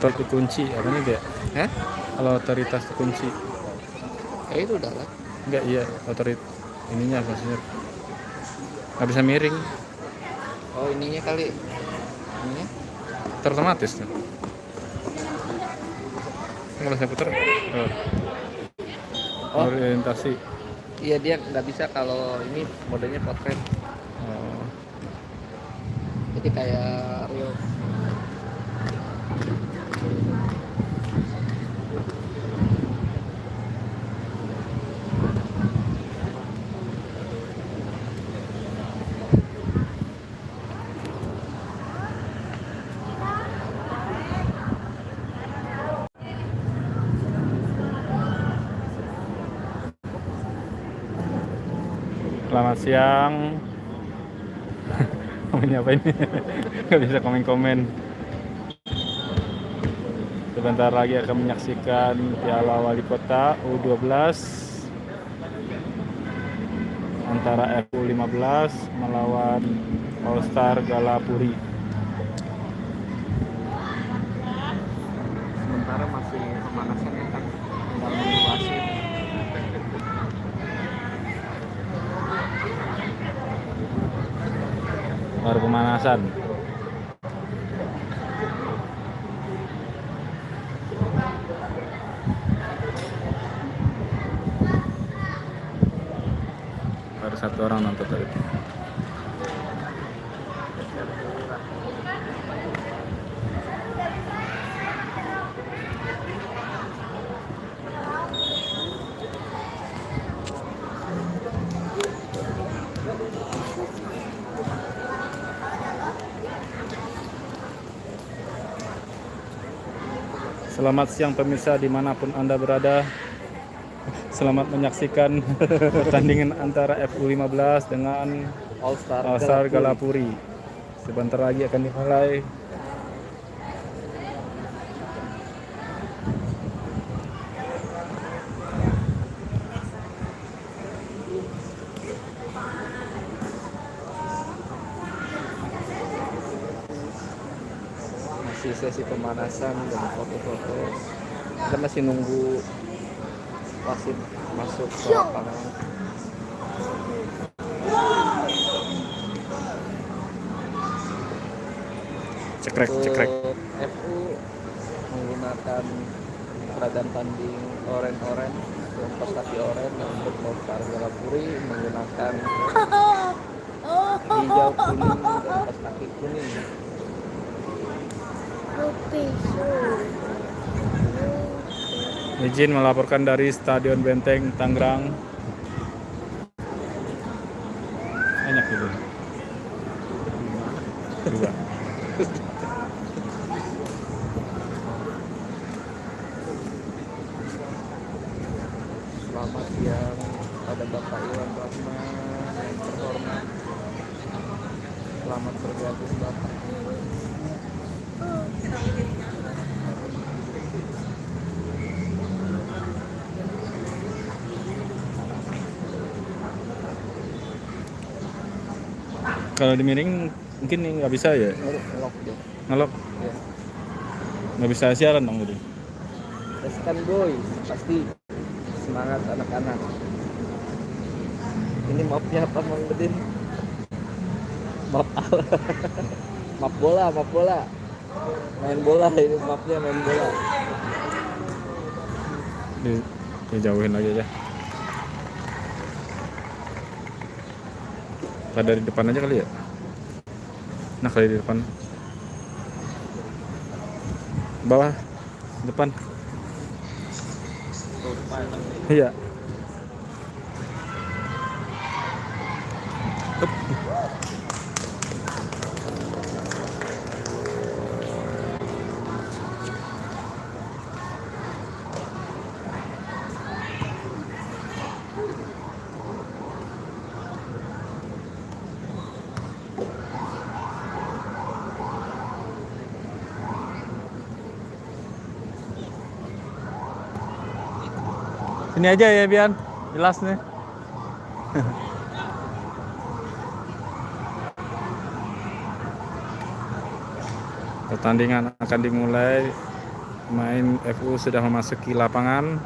Atau dikunci apa nih dia? Hah? Kalau otoritas dikunci. Itu udah lah. Enggak, iya otoritas ininya maksudnya nggak bisa miring. Oh ininya kali. Ininya. Otomatis tuh. Kalau saya putar Oh orientasi. iya dia nggak bisa kalau ini modenya portrait. Oh. Jadi kayak real. Selamat siang. Komen apa ini? Nggak bisa komen-komen. Sebentar lagi akan menyaksikan Piala Wali Kota U12 antara FU15 melawan All Star Galapuri. Sementara masih pemanasan ya kan. Tinggal menunggu wasit. Baru pemanasan. Baru satu orang nonton tadi. Selamat siang pemirsa dimanapun Anda berada. Selamat menyaksikan pertandingan antara FU15 dengan All Star All Star Galapuri. Sebentar lagi akan dimulai. Masih sesi pemanasan dan foto-foto. Kita masih nunggu wasit masuk ke lapangan. Cekrek. Untuk FU menggunakan seragam tanding oren-oren untuk kos kaki oren, dan untuk All Star Galapuri menggunakan hijau kuning dan kos kaki kuning. Izin melaporkan dari Stadion Benteng Tangerang. Banyak itu. Dua. Selamat siang pada Bapak Iwan Rahman yang terhormat. Selamat bergabung Bapak. Kalau dimiring mungkin nggak bisa ya? Ngelok deh. Ngelok. Ya. Nggak bisa siaran dong gitu. Reskan boy, pasti semangat anak-anak. Ini mapnya apa Mang Bedin? Map ala. Map bola. Main bola ini mapnya main bola. Dijauhin lagi aja. Kita dari depan aja kali ya. Nah kali di depan. Bawah. Depan. Iya. Sini aja ya Bian, jelas nih. Pertandingan akan dimulai Main FU sudah memasuki lapangan.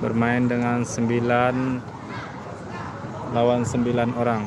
Bermain dengan 9 lawan 9 orang.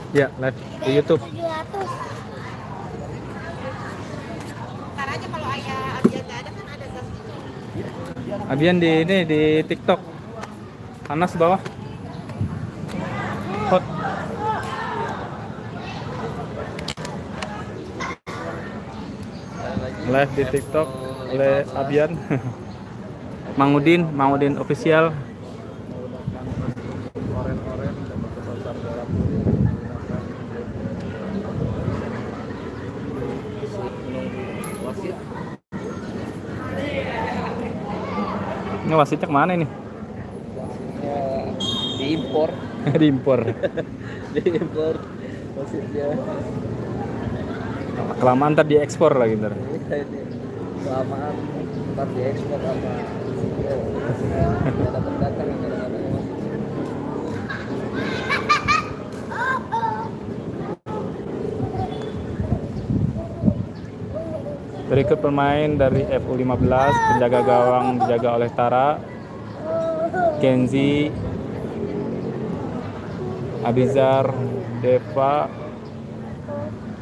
Ya, live di YouTube. 700. Ntar aja kalau ayah Abian nggak ada kan ada gas juga. Abian di ini di TikTok. Panas bawah. Hot. Live di TikTok oleh Abian. Mang Udin official. Oren-oren dan Besar Galapuri menggunakan wasit. Ini wasitnya kemana ini? Wasitnya diimpor. Diimpor. Diimpor wasitnya. Kelamaan ntar diekspor lagi ntar. Ini kelamaan ntar diekspor sama nggak datang yang kadang-kadang wasit. Berikut pemain dari FU15, penjaga gawang dijaga oleh Tara, Kenzi, Abizar, Deva,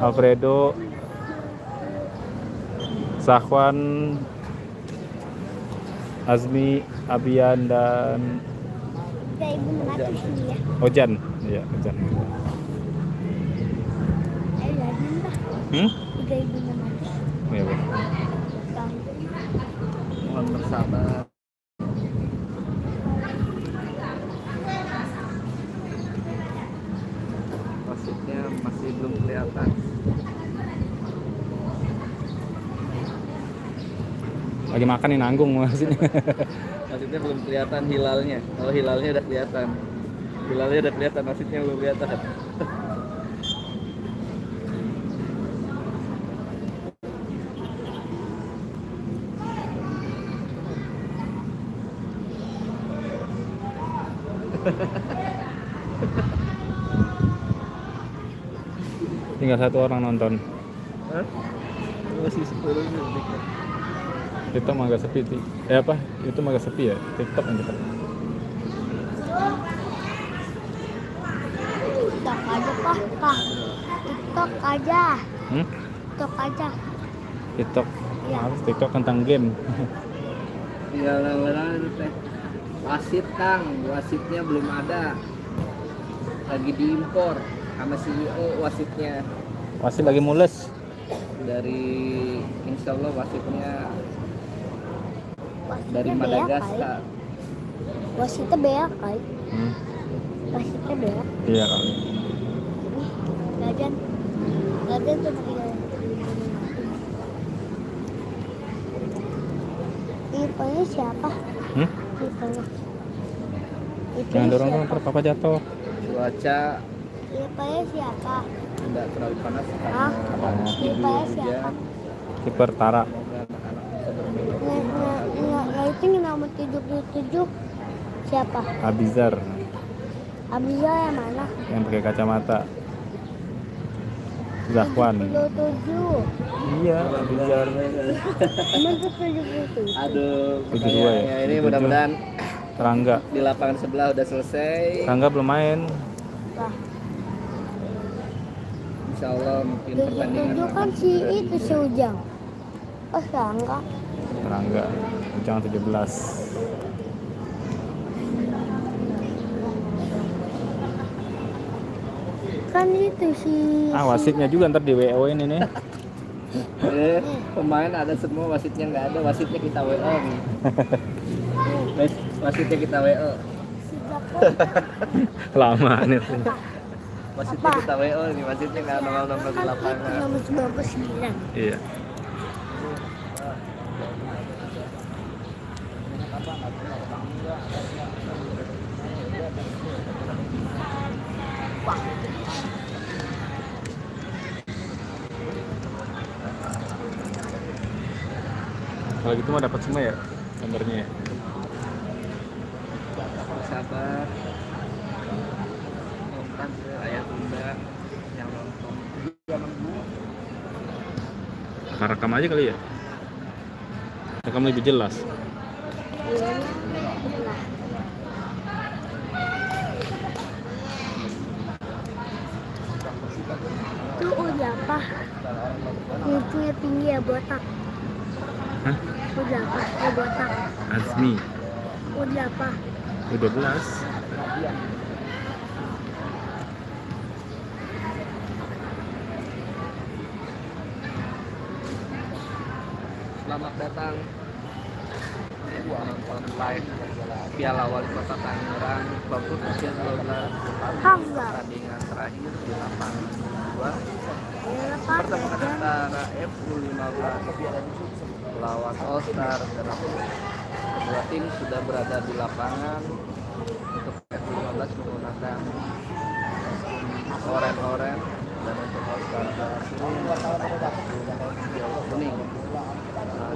Alfredo, Sahwan, Azmi, Abian, dan Kayak ibu mati sini ya. Ojan. Iya, Ojan. Ayo jadi mbak. 3.000 mati. Iya, Bu. Mohon bersabar. Wasitnya masih belum kelihatan. Lagi makan nih, nanggung wasitnya. Wasitnya belum kelihatan hilalnya. Kalau hilalnya udah kelihatan. Hilalnya udah kelihatan, wasitnya belum kelihatan. Tinggal 1 orang nonton. Hah? Masih 10 menit. TikTok mah agak sepi. Apa? Itu mah agak sepi ya. TikTok yang dekat. TikTok aja pak. TikTok aja. Hmm? TikTok aja. TikTok. Iya. Harus TikTok tentang game. Tinggal itu teh. Wasit Kang, wasitnya belum ada. Lagi diimpor sama CEO wasitnya. Wasit lagi mules. Dari insya Allah wasitnya Wasitnya dari beak, Madagaskar. kali. Wasitnya beak kali. Wasitnya beak. Iya kali. Gajan cuma 3.000 mati. Kipernya siapa? Hmm? Kipernya. Jangan dorong dong, ntar papa jatuh. Cuaca Kipernya siapa? tidak terlalu panas Hah? karena Kipernya diguyur siapa? hujan. Kiper Tara. Semoga anak-anak bisa bermain. Nah, itu yang nomor 77 siapa? Abizar Abiza yang mana? yang pakai kacamata. Zahwan. 77. Iya, Abizar. Emang itu 77. Aduh, 72 ya? pertanyaannya ini 77. mudah-mudahan Rangga. di lapangan sebelah udah selesai. Rangga belum main. Lah, Insya Allah mungkin pertandingan 77 kan si itu si Ujang. Oh, enggak. Rangga. Ujang 17. Kan itu si Wasitnya juga ntar di WO ini nih. Pemain ada semua, wasitnya nggak ada, wasitnya kita WO nih. Wasitnya kita WO. si Joko. Lama nih. Wasitnya kita WO nih, wasitnya nggak nongol-nongol di Kan itu lapangan. nomor 99. Iya. Kalau gitu mah dapat semua ya gambarnya ya. Sabar. Nonton ke ayah bunda yang nonton. Rekam aja kali ya. Rekam lebih jelas. Iya, nah. Itu udah apa? Itu tinggi ya botak. Hah? Udah apa? Ya botak. Azmi. Udah apa? U12. Selamat datang menonton live Piala Wali Kota Tangerang Babut usia 12 Hamzah. pertandingan terakhir di lapangan 2 Ya, lepas pertemuan ya. antara FU15 lawan All Star dan kedua tim sudah berada di lapangan. Untuk FU15 menggunakan oren-oren dan untuk All Star kuning.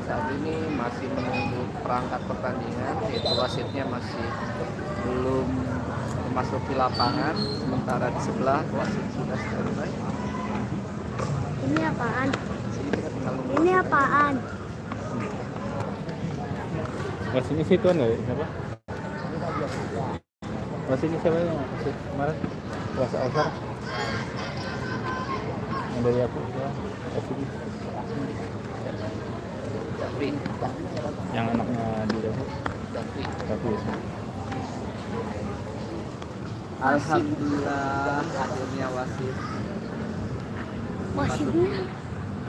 Saat ini masih menunggu perangkat pertandingan, yaitu wasitnya masih belum memasuki lapangan, sementara di sebelah wasit sudah selesai. Ini apaan? Sini kita tinggal nunggu. Ini apaan? Wasitnya sih tuan nggak? Siapa? Wasitnya siapa yang wasit kemarin? Wasit Alsar. Yang dari aku ya. Wasitnya. Jafri, Yang anaknya di Davu. Jafri. Tapi ya. Alhamdulillah akhirnya wasit Wasitnya,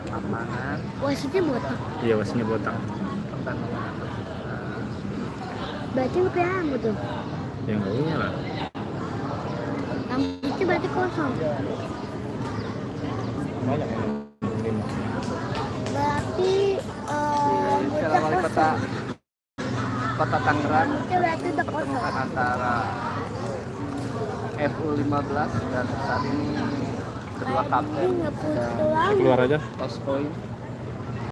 lapangan wasitnya botak. Iya, wasitnya botak. pertandingan. Berarti pakai rambut tuh. Ya nggak punya lah. Rambutnya berarti kosong. Banyak yang mungkin. Berarti Di Piala rambutnya Wali Kota kosong. Kota Tangerang Rambutnya berarti udah kosong. pertemuan antara FU15 dan saat ini kedua kapten Ini nggak dan pulang. Keluar aja. toss point